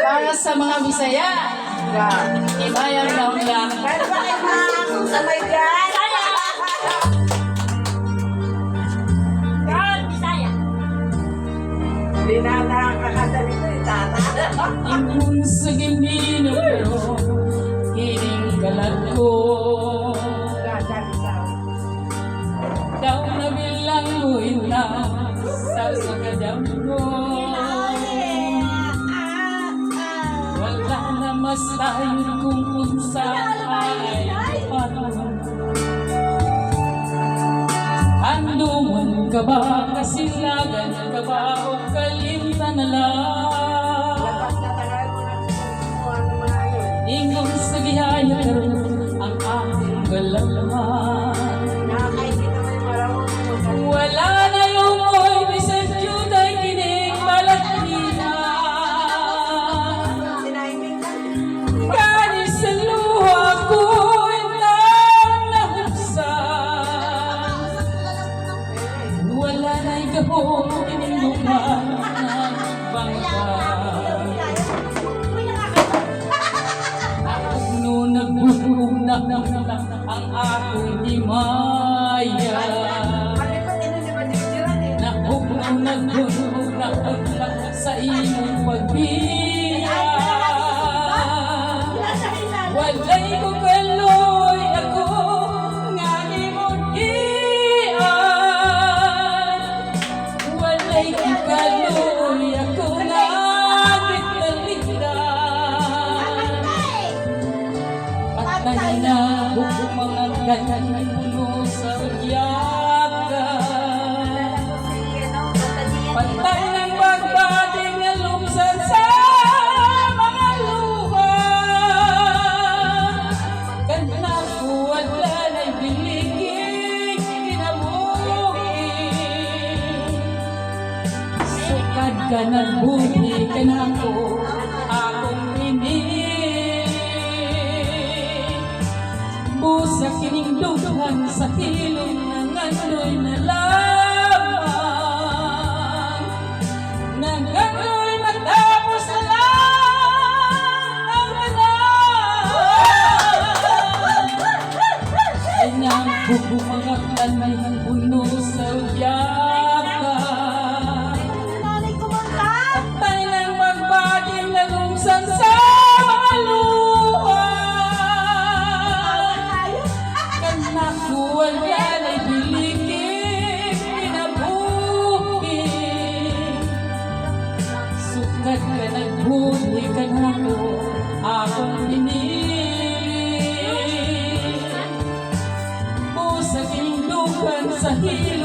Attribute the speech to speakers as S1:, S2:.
S1: Para sa mga Bisaya. Ibayang na ulang.
S2: Pero bakit mga sabay dyan?
S3: Girl, Bisaya.
S2: Hindi na nakakadali ko yung tata.
S1: Ingun sa gimino pero hiling kalat ko. Daw na bilang luina sa sagadam ko. Wala na mas tayo kung unsa ay patungan. Andungan ka ba, kasilagan ka ba, o kalimtan na lang?
S2: Lapas na tagal mo na kung ano mga yun.
S1: Ingon sa gihaya karon ang aking galalaman.
S2: Nakakaisip naman yung maramong mo.
S1: Wala na yung mo'y bisan yun ay kining balat niya.
S2: Sinahimik na.
S1: Kani sa luha ko'y nang nahuksan. Wala na'y gahong ininungan ng bangka. Ako nagbubunak ang aking himaya.
S2: Palikot ino di ba diktiran eh.
S1: Nahugaw nagbubunak sa imong pagbiya. Walay ko kaloy ako nga imong iyan. Walay ko kaloy ako nga kitalitan. Patay na buong mga ganyan puno sa yakan. Patay ng bagbating na lumsan sa mga luha. Ganda ko wala na'y biligig kinabuhi. Sukad ka ng buhi ka na ako, akong pinili. Busa kining duhan sa hilong ng ano'y na lamang. Nangano'y matapos na lang ang tanan. Ay nang bubumangak tanay ng puno sa yakan. Patay ng magbaging nalungsan sa mga luha. Kanak ko wala na'y biligig kinabuhi. Sukat ka nagbuhi ka na ko akong pinili. Busa kilugan sa hilo